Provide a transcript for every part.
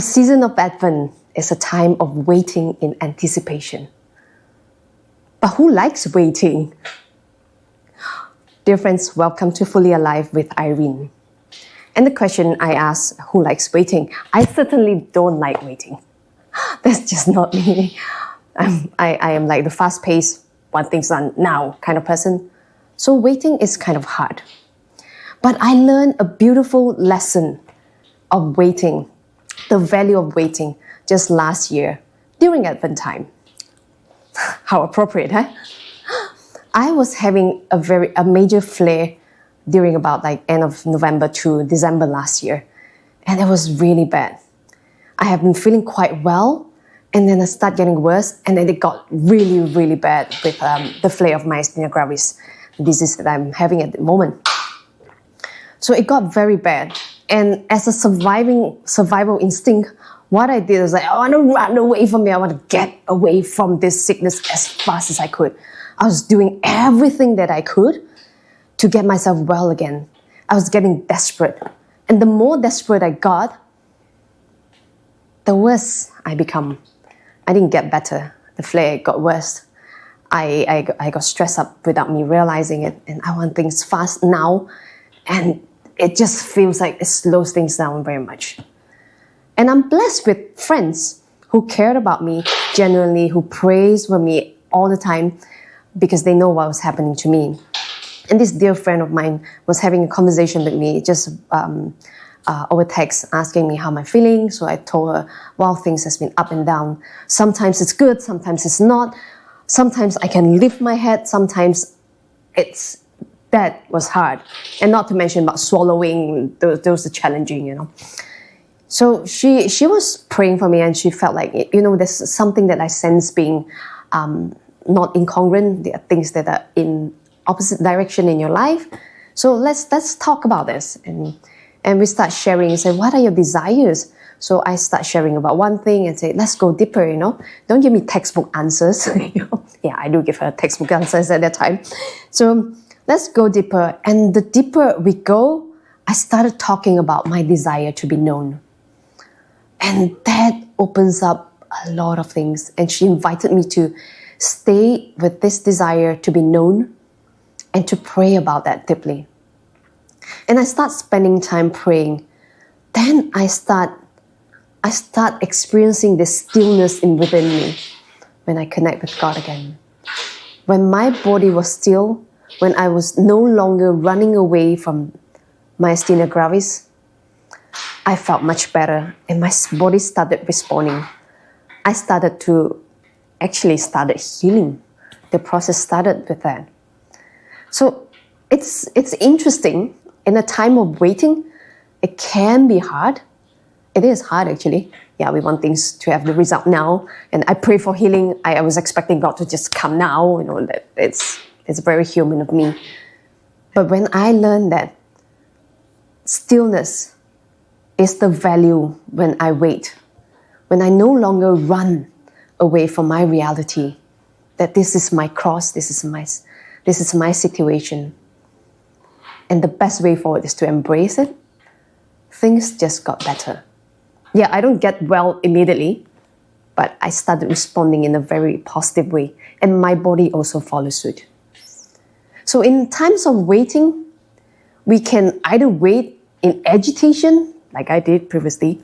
The season of Advent is a time of waiting in anticipation. But who likes waiting? Dear friends, welcome to Fully Alive with Irene. And the question I ask, who likes waiting? I certainly don't like waiting. That's just not me. I am like the fast-paced, want things done now kind of person. So waiting is kind of hard. But I learned a beautiful lesson of waiting, the value of waiting, just last year during Advent time. How appropriate, huh? I was having a major flare during about like end of November to December last year. And it was really bad. I have been feeling quite well, and then it started getting worse, and then it got really, really bad with the flare of myasthenia gravis disease that I'm having at the moment. So it got very bad. And as a survival instinct, what I did was like, I want to run away from it. I want to get away from this sickness as fast as I could. I was doing everything that I could to get myself well again. I was getting desperate. And the more desperate I got, the worse I become. I didn't get better. The flare got worse. I got stressed up without me realizing it. And I want things fast now. And it just feels like it slows things down very much. And I'm blessed with friends who cared about me genuinely, who prays for me all the time because they know what was happening to me. And this dear friend of mine was having a conversation with me just over text, asking me how I'm feeling. So I told her, wow, things has been up and down. Sometimes it's good, sometimes it's not. Sometimes I can lift my head, sometimes that was hard. And not to mention about swallowing, those are challenging, you know. So she was praying for me, and she felt like, you know, there's something that I sense being not incongruent. There are things that are in opposite direction in your life. So let's talk about this. And we start sharing and say, what are your desires? So I start sharing about one thing and say, let's go deeper, you know. Don't give me textbook answers. You know? Yeah, I do give her textbook answers at that time. So let's go deeper. And the deeper we go, I started talking about my desire to be known. And that opens up a lot of things. And she invited me to stay with this desire to be known and to pray about that deeply. And I start spending time praying. Then I start experiencing this stillness within me when I connect with God again. When my body was still, when I was no longer running away from myasthenia gravis, I felt much better and my body started responding. I started healing. The process started with that. So it's interesting. In a time of waiting, it can be hard. It is hard actually. Yeah, we want things to have the result now. And I pray for healing. I was expecting God to just come now. You know, that it's very human of me. But when I learned that stillness is the value when I wait, when I no longer run away from my reality, that this is my cross, this is my situation, and the best way forward is to embrace it, things just got better. Yeah, I don't get well immediately, but I started responding in a very positive way, and my body also follows suit. So in times of waiting, we can either wait in agitation, like I did previously,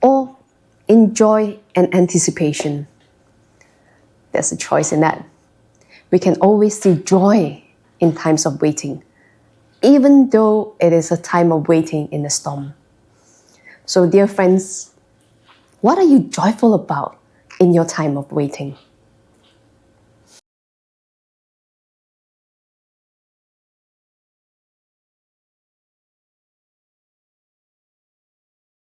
or in joy and anticipation. There's a choice in that. We can always see joy in times of waiting, even though it is a time of waiting in the storm. So dear friends, what are you joyful about in your time of waiting?